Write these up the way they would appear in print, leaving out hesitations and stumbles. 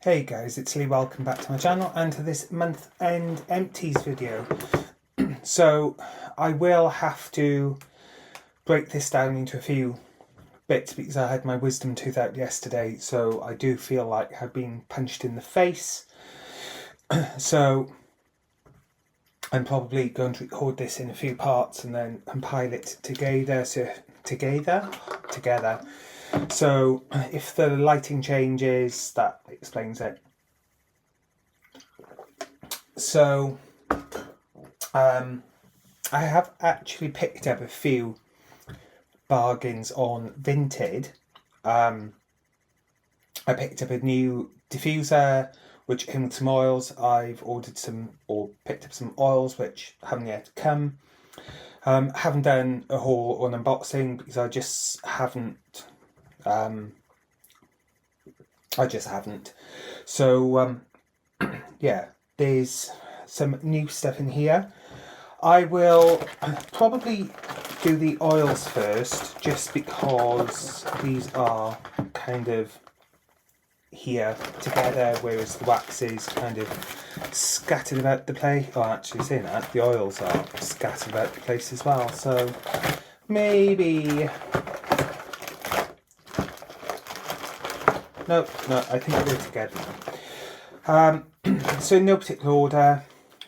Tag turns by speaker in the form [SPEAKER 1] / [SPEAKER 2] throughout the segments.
[SPEAKER 1] Hey guys, it's Lee, welcome back to my channel and to this month end empties video. So I will have to break this down into a few bits because I had my wisdom tooth out yesterday, so I do feel like I've been punched in the face. So I'm probably going to record this in a few parts and then compile it together. So if the lighting changes, that explains it. So I have actually picked up a few bargains on Vinted. I picked up a new diffuser which came with some oils. I've ordered some or picked up some oils which haven't yet come. Haven't done a haul or an unboxing because I just haven't. So yeah, there's some new stuff in here. I will probably do the oils first, just because these are kind of here together, whereas the wax is kind of scattered about the place. Oh, actually saying that, the oils are scattered about the place as well, so maybe... No, I think they're together now. So in no particular order,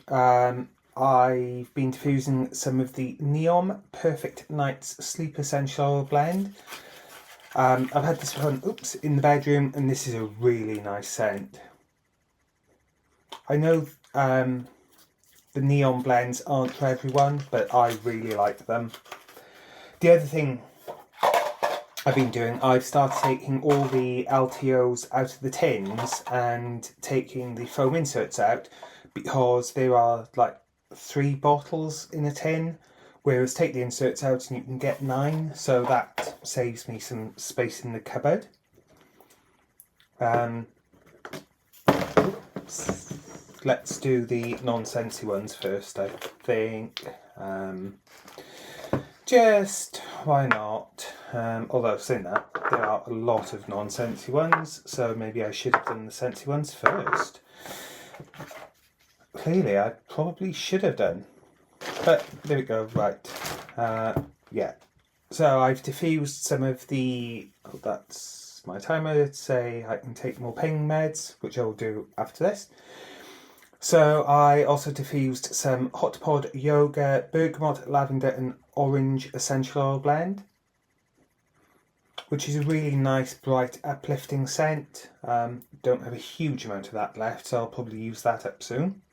[SPEAKER 1] I've been diffusing some of the Neom Perfect Nights Sleep Essential Oil Blend. I've had this one, in the bedroom, and this is a really nice scent. I know the Neom blends aren't for everyone, but I really like them. The other thing I've been doing, I've started taking all the LTOs out of the tins and taking the foam inserts out, because there are like 3 bottles in a tin, whereas take the inserts out and you can get 9, so that saves me some space in the cupboard. Let's do the nonsensy ones first, I think. Just why not? Although saying that, there are a lot of nonsensy ones, so maybe I should have done the sensy ones first. Clearly I probably should have done, but there we go. Right, yeah, so I've diffused some of the... that's my timer to say I can take more pain meds, which I'll do after this. So I also diffused some Hot Pod Yoga Bergamot, Lavender and Orange Essential Oil Blend, which is a really nice, bright, uplifting scent. Don't have a huge amount of that left, so I'll probably use that up soon.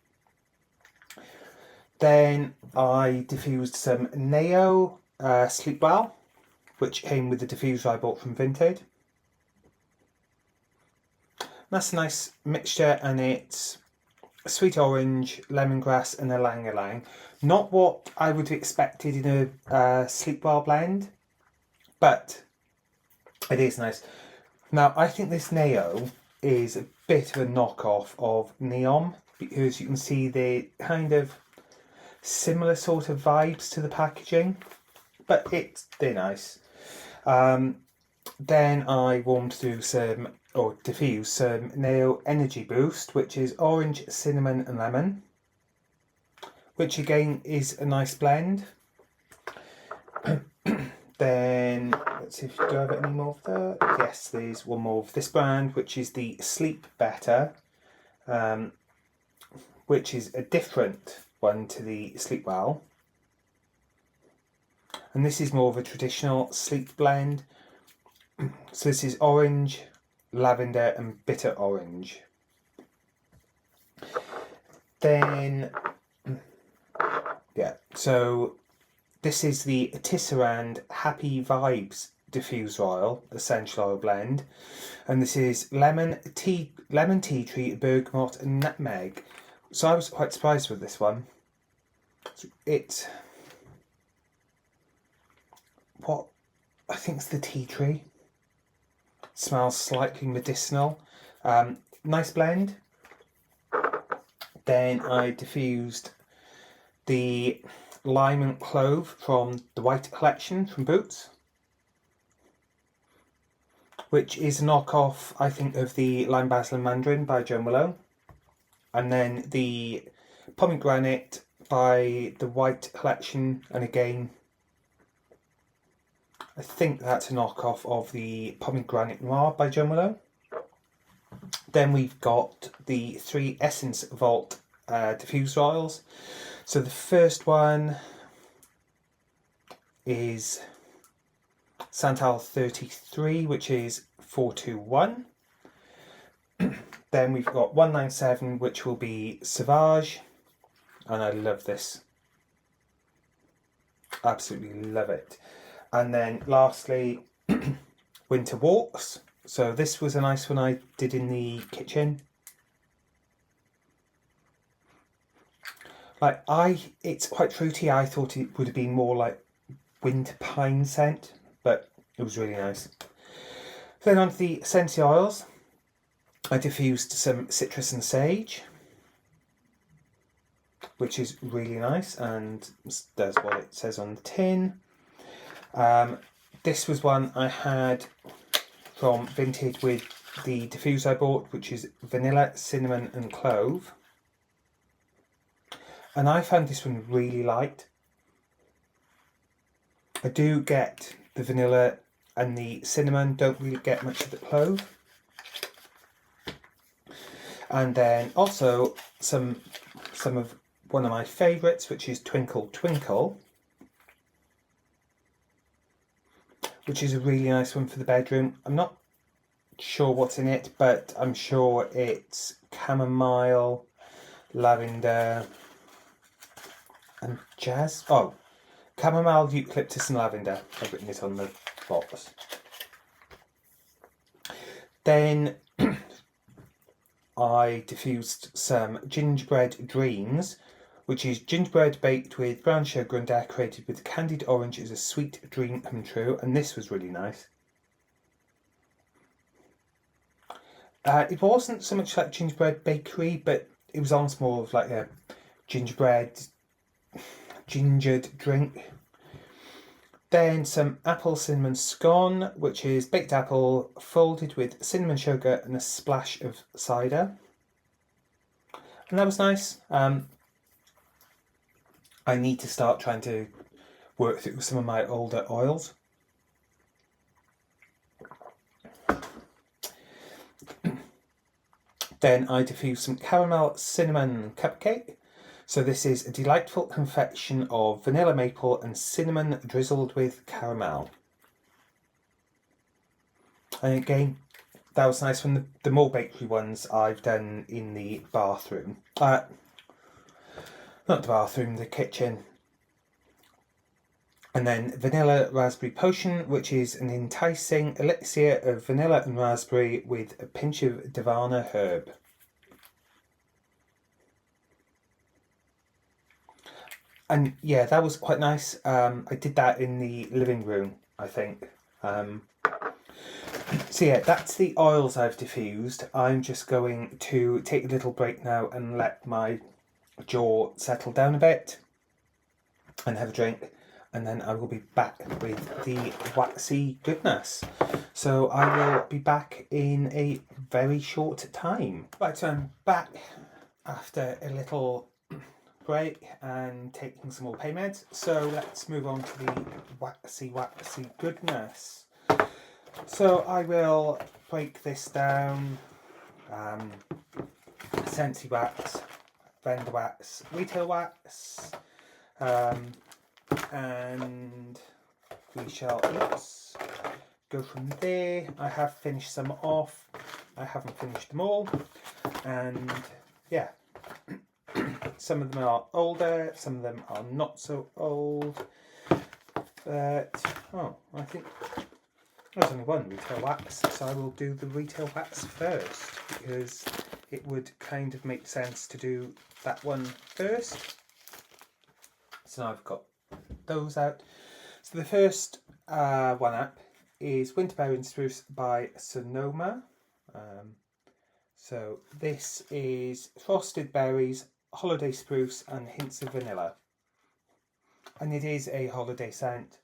[SPEAKER 1] Then I diffused some Neo Sleep Well, which came with the diffuser I bought from Vinted. That's a nice mixture, and it's sweet orange, lemongrass and ylang-ylang. Not what I would have expected in a Sleep Well blend, but it is nice. Now, I think this Neo is a bit of a knockoff of Neom, because you can see the kind of similar sort of vibes to the packaging, but they're nice. Then I warmed through diffused some Neo Energy Boost, which is orange, cinnamon and lemon, which again is a nice blend. Then let's see if do I have any more of that. Yes, there's one more of this brand, which is the Sleep Better, which is a different one to the Sleep Well, and this is more of a traditional sleep blend. So this is orange, lavender and bitter orange. Then yeah, so this is the Tisserand Happy Vibes diffuser oil essential oil blend, and this is lemon tea tree, bergamot and nutmeg. So I was quite surprised with this one. It's what I think is the tea tree. It smells slightly medicinal. Nice blend. Then I diffused the lime and clove from the White Collection from Boots, which is a knockoff, I think, of the Lime Basil and Mandarin by Jo Malone. And then the Pomegranate by the White Collection, and again, I think that's a knockoff of the Pomegranate Noir by Jo Malone. Then we've got the 3 Essence Vault diffuser oils. So the first one is Santal 33, which is 421. Then we've got 197, which will be Sauvage, and I love this. Absolutely love it. And then lastly, Winter Walks. So this was a nice one I did in the kitchen. It's quite fruity. I thought it would have been more like winter pine scent, but it was really nice. Then on to the scented oils. I diffused some citrus and sage, which is really nice and does what it says on the tin. This was one I had from Vintage with the diffuser I bought, which is vanilla, cinnamon and clove. And I found this one really light. I do get the vanilla and the cinnamon, don't really get much of the clove. And then also some of one of my favourites, which is Twinkle Twinkle, which is a really nice one for the bedroom. I'm not sure what's in it, but I'm sure it's chamomile, lavender and jazz. Oh, chamomile, eucalyptus and lavender. I've written it on the box. Then I diffused some Gingerbread Dreams, which is gingerbread baked with brown sugar and decorated with candied orange as a sweet dream come true, and this was really nice. It wasn't so much like gingerbread bakery, but it was almost more of like a gingered drink. Then some apple cinnamon scone, which is baked apple folded with cinnamon sugar and a splash of cider. And that was nice. I need to start trying to work through some of my older oils. Then I diffused some caramel cinnamon cupcake. So this is a delightful confection of vanilla maple and cinnamon drizzled with caramel. And again, that was nice one. The more bakery ones I've done in the bathroom. Not the bathroom, the kitchen. And then Vanilla Raspberry Potion, which is an enticing elixir of vanilla and raspberry with a pinch of Divana herb. And yeah, that was quite nice. I did that in the living room, I think. So yeah, that's the oils I've diffused. I'm just going to take a little break now and let my jaw settle down a bit and have a drink. And then I will be back with the waxy goodness. So I will be back in a very short time. Right, so I'm back after a little break and taking some more pain meds. So let's move on to the waxy goodness. So I will break this down. Scentsy wax, vendor wax, retail wax, and we shall go from there. I have finished some off. I haven't finished them all, and yeah. Some of them are older, some of them are not so old, but I think there's only one retail wax, so I will do the retail wax first, because it would kind of make sense to do that one first. So now I've got those out. So the first one up is Winterberry and Spruce by Sonoma. So this is frosted berries, holiday spruce and hints of vanilla, and it is a holiday scent.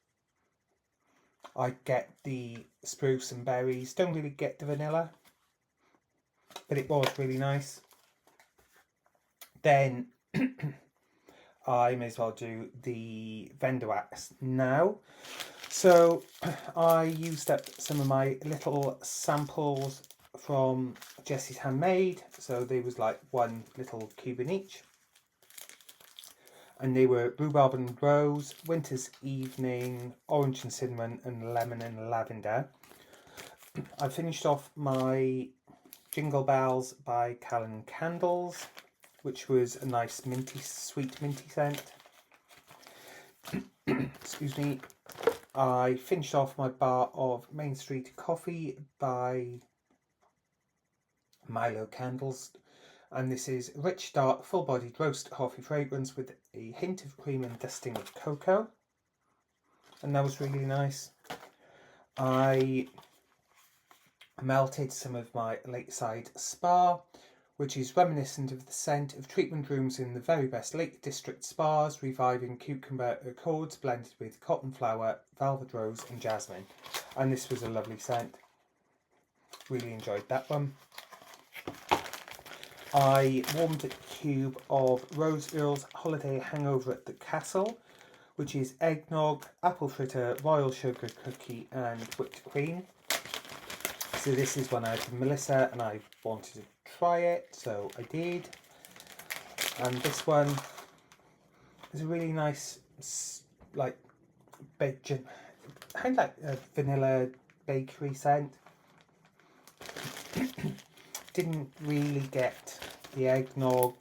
[SPEAKER 1] I get the spruce and berries. Don't really get the vanilla, but it was really nice. Then I may as well do the vendor wax now. So I used up some of my little samples from Jessie's Handmade. So there was like one little cube in each. And they were rhubarb and rose, winter's evening, orange and cinnamon, and lemon and lavender. I finished off my Jingle Bells by Callan Candles, which was a nice minty, sweet minty scent. Excuse me. I finished off my bar of Main Street Coffee by Milo Candles, and this is rich, dark, full-bodied roast coffee fragrance with a hint of cream and dusting of cocoa, and that was really nice. I melted some of my Lakeside Spa, which is reminiscent of the scent of treatment rooms in the very best Lake District spas, reviving cucumber accords blended with cotton flower, velvet rose and jasmine. And this was a lovely scent. Really enjoyed that one. I warmed a cube of Rose Earl's Holiday Hangover at the Castle, which is eggnog, apple fritter, royal sugar cookie and whipped cream. So this is one I had from Melissa and I wanted to try it, so I did. And this one is a really nice, like, kind of like a vanilla bakery scent. Didn't really get the eggnog,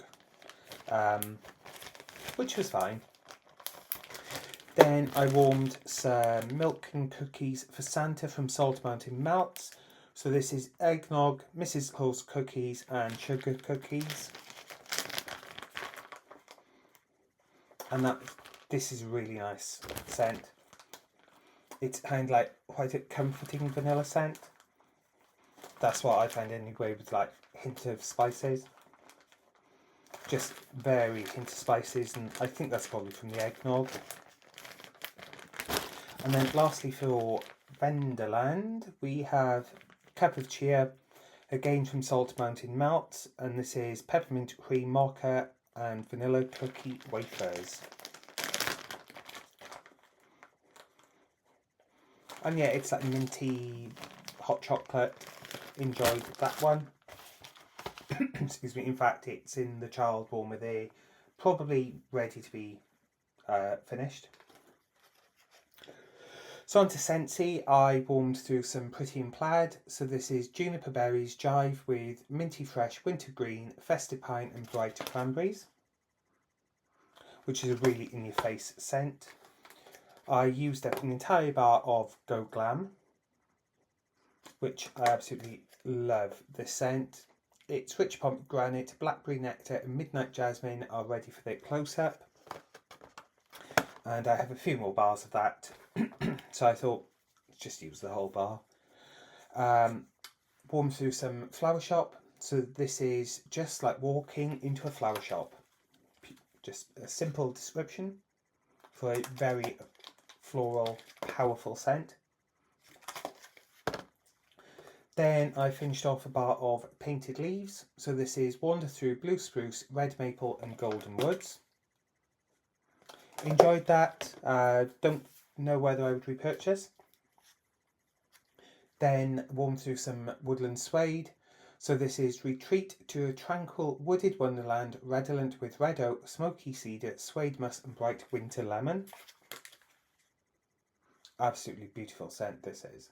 [SPEAKER 1] which was fine. Then I warmed some milk and cookies for Santa from Salt Mountain Melts. So this is eggnog, Mrs. Claus cookies and sugar cookies. And this is a really nice scent. It's kind of like quite a comforting vanilla scent. That's what I find anyway, with like hint of spices. Just very hint of spices, and I think that's probably from the eggnog. And then lastly for Venderland, we have Cup of Cheer, again from Salt Mountain Melts, and this is peppermint cream mocha and vanilla cookie wafers. And yeah, it's like minty hot chocolate. Enjoyed that one. Excuse me. In fact, it's in the child warmer there, probably ready to be finished. So on to Scentsy, I warmed through some Pretty in Plaid. So this is Juniper Berries Jive with Minty Fresh Winter Green, Festive Pine and Bright Cranberries, which is a really in-your-face scent. I used up an entire bar of Go Glam, which I absolutely love this scent. Its rich pomegranate, blackberry nectar and midnight jasmine are ready for their close-up. And I have a few more bars of that. So I thought, let's just use the whole bar. Warmed through some Flower Shop. So this is just like walking into a flower shop. Just a simple description for a very floral, powerful scent. Then I finished off a bar of Painted Leaves. So this is Wander Through Blue Spruce, Red Maple and Golden Woods. Enjoyed that. Don't know whether I would repurchase. Then warmed through some Woodland Suede. So this is Retreat to a Tranquil Wooded Wonderland, redolent with red oak, smoky cedar, suede musk and bright winter lemon. Absolutely beautiful scent this is.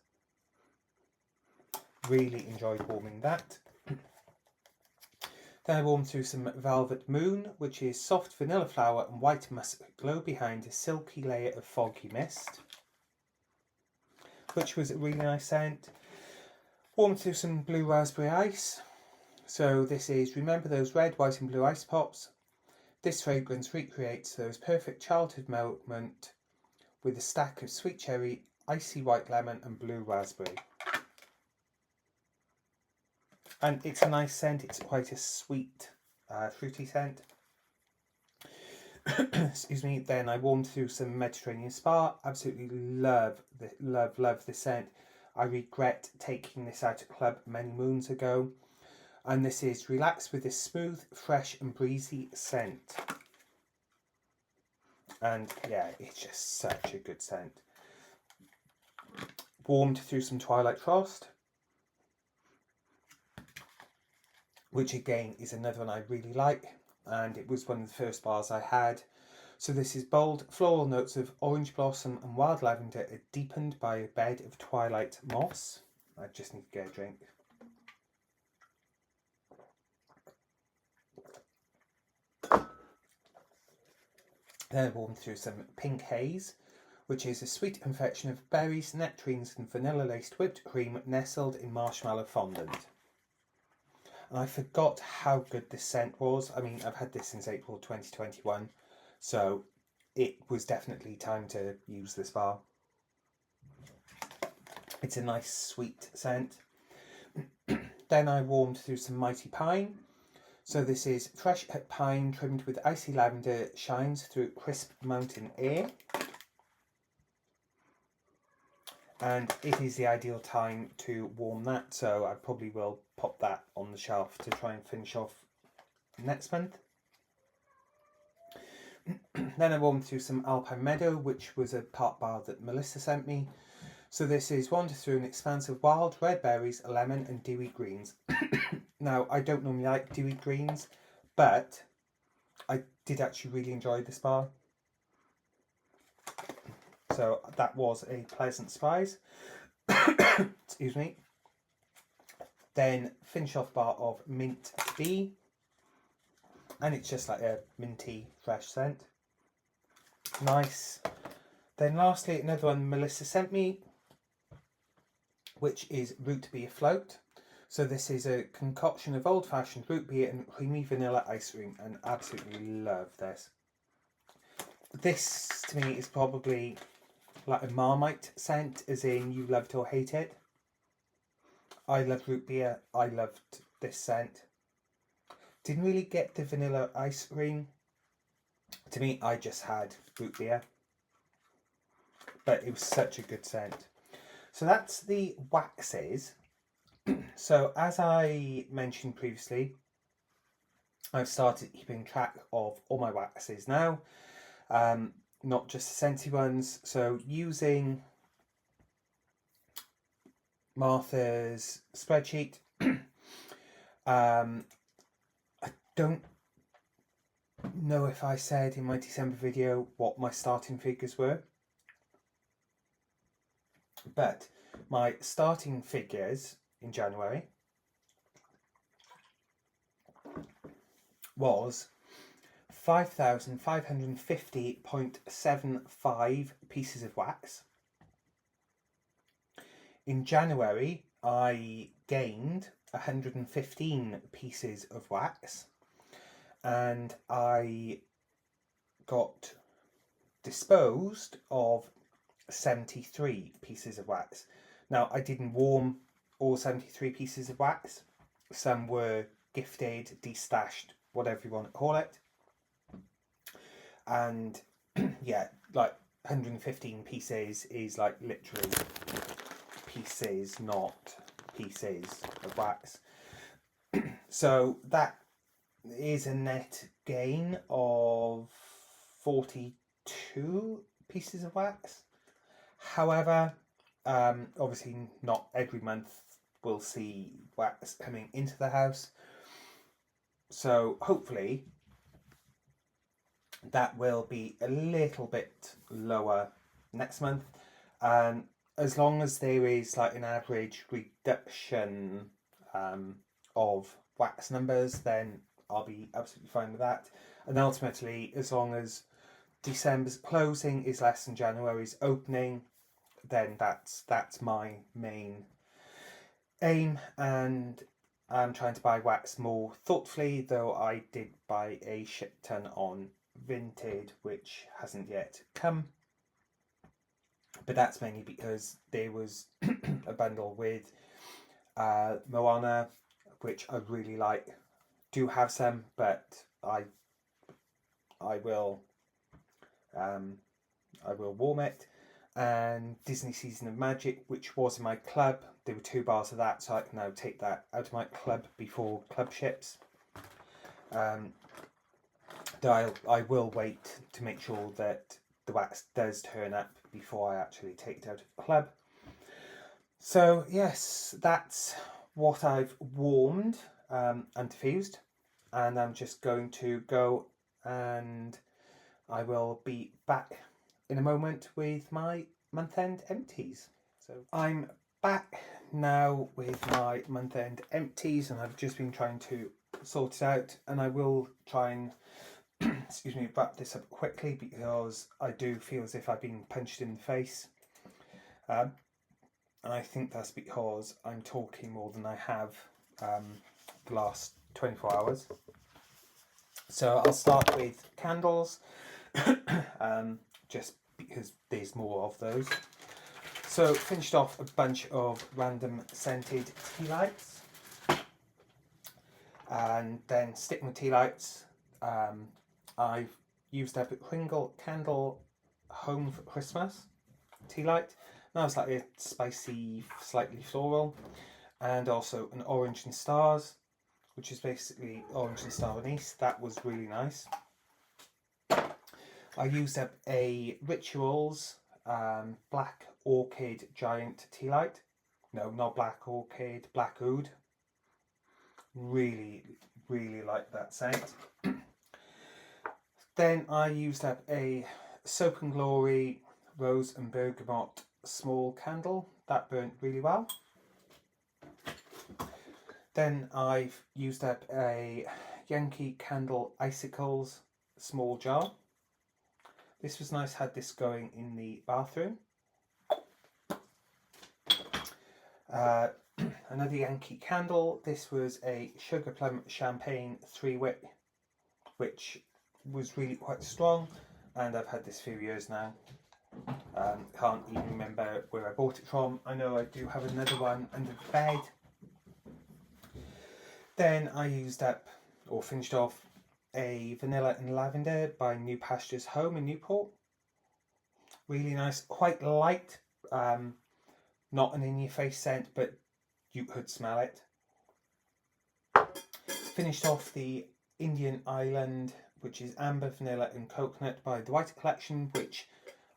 [SPEAKER 1] Really enjoyed warming that. Then I warmed through some Velvet Moon, which is soft vanilla flower and white musk glow behind a silky layer of foggy mist, which was a really nice scent. Warmed through some Blue Raspberry Ice. So this is Remember Those Red, White and Blue Ice Pops. This fragrance recreates those perfect childhood moments with a stack of sweet cherry, icy white lemon and blue raspberry. And it's a nice scent. It's quite a sweet, fruity scent. excuse me. Then I warmed through some Mediterranean Spa. Absolutely love this scent. I regret taking this out of club many moons ago. And this is Relax with this smooth, fresh and breezy scent. And yeah, it's just such a good scent. Warmed through some Twilight Frost, which again is another one I really like, and it was one of the first bars I had. So this is bold floral notes of orange blossom and wild lavender deepened by a bed of twilight moss. I just need to get a drink. Then I warmed through some Pink Haze, which is a sweet confection of berries, nectarines and vanilla-laced whipped cream nestled in marshmallow fondant. And I forgot how good this scent was. I mean, I've had this since April 2021, so it was definitely time to use this bar. It's a nice sweet scent. Then I warmed through some Mighty Pine. So this is fresh pine trimmed with icy lavender, shines through crisp mountain air. And it is the ideal time to warm that, so I probably will pop that on the shelf to try and finish off next month. Then I warmed through some Alpine Meadow, which was a part bar that Melissa sent me. So this is wander through an expanse of wild red berries, lemon and dewy greens. Now, I don't normally like dewy greens, but I did actually really enjoy this bar. So that was a pleasant surprise. Excuse me. Then finish off bar of Mint Tea. And it's just like a minty, fresh scent. Nice. Then lastly, another one Melissa sent me, which is Root Beer Float. So this is a concoction of old-fashioned root beer and creamy vanilla ice cream, and absolutely love this. This, to me, is probably like a Marmite scent, as in you love it or hate it. I love root beer. I loved this scent. Didn't really get the vanilla ice cream. To me, I just had root beer. But it was such a good scent. So that's the waxes. So as I mentioned previously, I've started keeping track of all my waxes now. Not just the scented ones. So using Martha's spreadsheet, I don't know if I said in my December video what my starting figures were, but my starting figures in January was 5,550.75 pieces of wax. In January, I gained 115 pieces of wax, and I got disposed of 73 pieces of wax. Now, I didn't warm all 73 pieces of wax. Some were gifted, destashed, whatever you want to call it. And yeah, like 115 pieces is like literally pieces, not pieces of wax. So that is a net gain of 42 pieces of wax. However, obviously not every month will see wax coming into the house. So hopefully that will be a little bit lower next month. And as long as there is like an average reduction of wax numbers, then I'll be absolutely fine with that. And ultimately, as long as December's closing is less than January's opening, then that's my main aim. And I'm trying to buy wax more thoughtfully, though I did buy a shit ton on Vinted, which hasn't yet come. But that's mainly because there was a bundle with Moana, which I really like. Do have some, but I will I will warm it. And Disney Season of Magic, which was in my club. There were 2 bars of that, so I can now take that out of my club before club ships. Though I will wait to make sure that the wax does turn up before I actually take it out of the club. So yes, that's what I've warmed and diffused, and I'm just going to go, and I will be back in a moment with my month-end empties. So I'm back now with my month-end empties, and I've just been trying to sort it out, and I will try and excuse me, wrap this up quickly because I do feel as if I've been punched in the face. And I think that's because I'm talking more than I have the last 24 hours. So I'll start with candles, just because there's more of those. So finished off a bunch of random scented tea lights. And then sticking with tea lights, I've used up a Kringle Candle Home for Christmas tea light. Now it's like a spicy, slightly floral, and also an Orange and Stars, which is basically orange and star anise. That was really nice. I used up a Rituals Black Orchid Giant tea light. No, not Black Orchid, Black Oud. Really, really like that scent. Then I used up a Soap and Glory Rose and Bergamot small candle. That burnt really well. Then I've used up a Yankee Candle Icicles small jar. This was nice, had this going in the bathroom. Another Yankee candle. This was a Sugar Plum Champagne 3-wick, which was really quite strong, and I've had this a few years now. Can't even remember where I bought it from. I know I do have another one under the bed. Then I used up, or finished off, a Vanilla and Lavender by New Pastures Home in Newport. Really nice, quite light, not an in-your-face scent, but you could smell it. Finished off the Indian Island, which is Amber, Vanilla and Coconut by The White Collection, which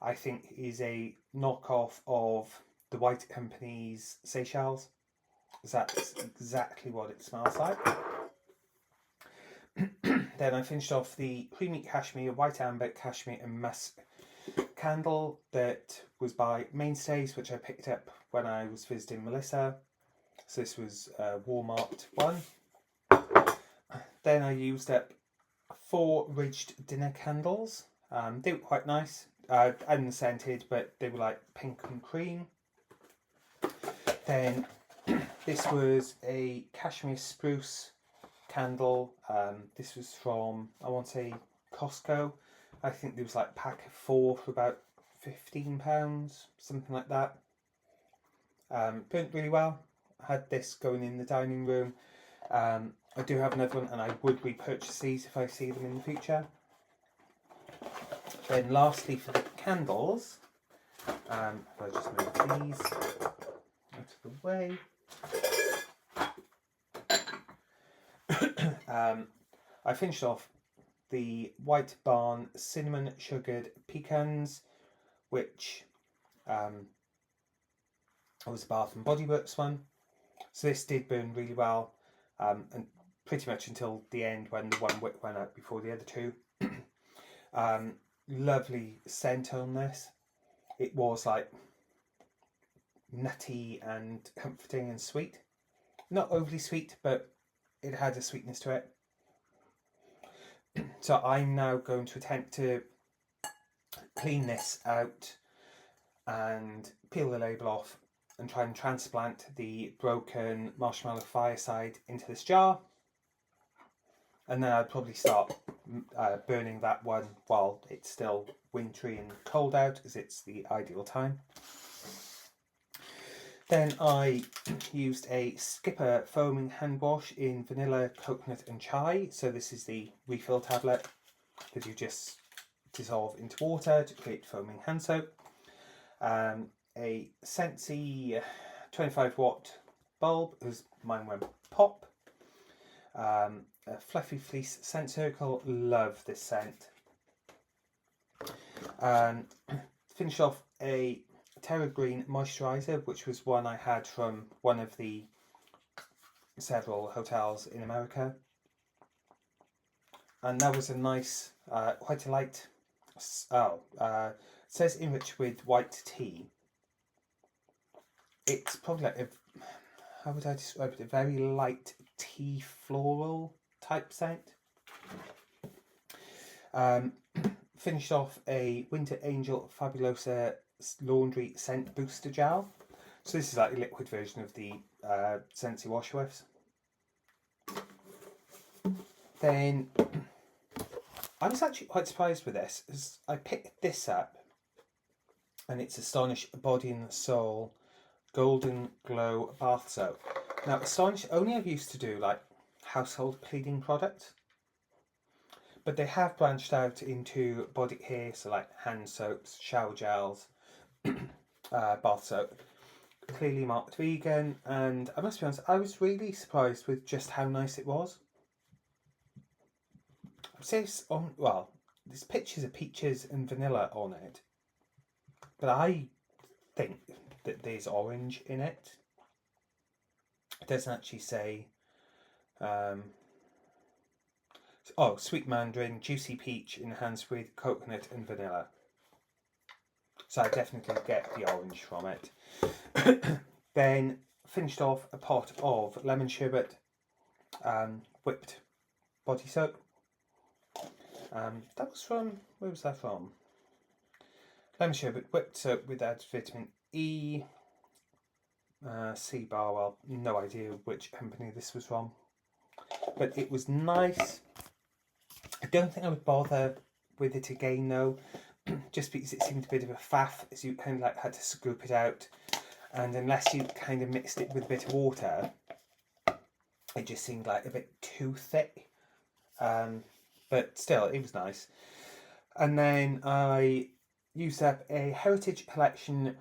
[SPEAKER 1] I think is a knockoff of The White Company's Seychelles. That's exactly what it smells like. Then I finished off the Creamy Cashmere, White Amber, Cashmere and Musk candle that was by Mainstays, which I picked up when I was visiting Melissa. So this was a Walmart one. Then I used up 4 ridged dinner candles. They were quite nice, unscented, but they were like pink and cream. Then this was a Cashmere Spruce candle. This was from, I want to say, Costco. I think there was like a pack of 4 for about £15, something like that. Burnt really well. I had this going in the dining room. I do have another one, and I would repurchase these if I see them in the future. Then lastly, for the candles, if I just move these out of the way. I finished off the White Barn Cinnamon Sugared Pecans, which was a Bath and Body Works one. So this did burn really well, and pretty much until the end when the one wick went out before the other two. Lovely scent on this. It was like nutty and comforting and sweet. Not overly sweet, but it had a sweetness to it. So I'm now going to attempt to clean this out and peel the label off and try and transplant the broken Marshmallow Fireside into this jar. And then I'd probably start burning that one while it's still wintry and cold out, as it's the ideal time. Then I used a Skipper foaming hand wash in vanilla, coconut and chai. So this is the refill tablet that you just dissolve into water to create foaming hand soap. A Scentsy 25 watt bulb, because mine went pop. A Fluffy Fleece scent circle, love this scent. Finished off a Terra Green moisturiser, which was one I had from one of the several hotels in America. And that was a nice, quite a light, it says enriched with white tea. It's probably like how would I describe it? A very light tea floral type scent. Finished off a Winter Angel Fabulosa laundry scent booster gel. So this is like a liquid version of the Scentsy wash whiffs. Then I was actually quite surprised with this, as I picked this up, and it's Astonish Body and Soul Golden Glow Bath Soap. Now, Astonish only ever used to do like household cleaning products, but they have branched out into body care, so like hand soaps, shower gels, bath soap. Clearly marked vegan, and I must be honest, I was really surprised with just how nice it was. It says on, well, there's pictures of peaches and vanilla on it, but I think that there's orange in it. It doesn't actually say. Sweet mandarin, juicy peach, enhanced with coconut and vanilla. So I definitely get the orange from it. Then finished off a pot of lemon sherbet whipped body soap. That was from, where was that from? Lemon sherbet whipped soap with added vitamin E. Sea Barwell, no idea which company this was from, but it was nice. I don't think I would bother with it again though, just because it seemed a bit of a faff, as you kind of like had to scoop it out, and unless you kind of mixed it with a bit of water, it just seemed like a bit too thick. But still, it was nice. And then I used up a Heritage Collection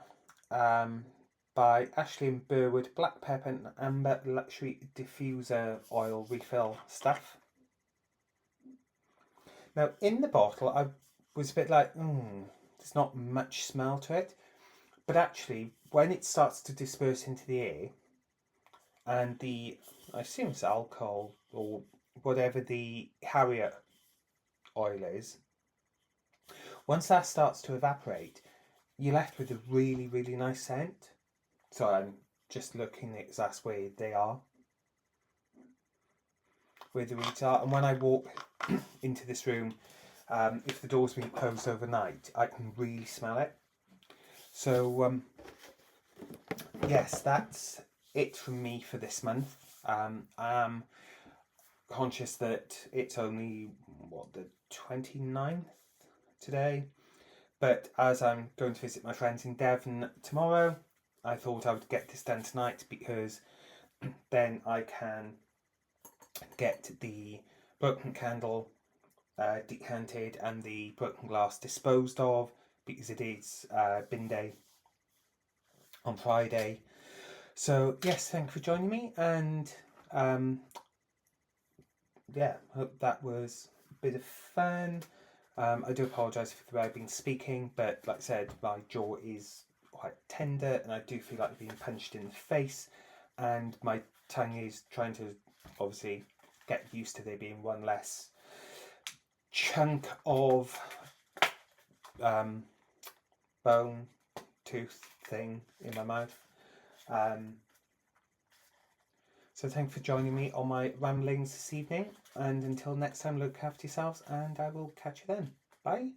[SPEAKER 1] by Ashley and Burwood Black Pepper and Amber Luxury Diffuser Oil Refill Stuff. Now, in the bottle, I was a bit like, there's not much smell to it. But actually, when it starts to disperse into the air, and I assume it's alcohol or whatever the Harrier oil is, once that starts to evaporate, you're left with a really, really nice scent. So I'm just looking at that's where they are, where the reeds are. And when I walk into this room, if the door's been closed overnight, I can really smell it. So yes, that's it from me for this month. I am conscious that it's only the 29th today, but as I'm going to visit my friends in Devon tomorrow, I thought I would get this done tonight, because then I can get the broken candle decanted and the broken glass disposed of, because it is bin day on Friday. So yes, thank you for joining me, and yeah, hope that was a bit of fun. I do apologise for the way I've been speaking, but like I said, my jaw is quite tender and I do feel like being punched in the face, and my tongue is trying to obviously get used to there being one less chunk of bone, tooth thing in my mouth. So thank you for joining me on my ramblings this evening, and until next time, look after yourselves, and I will catch you then. Bye.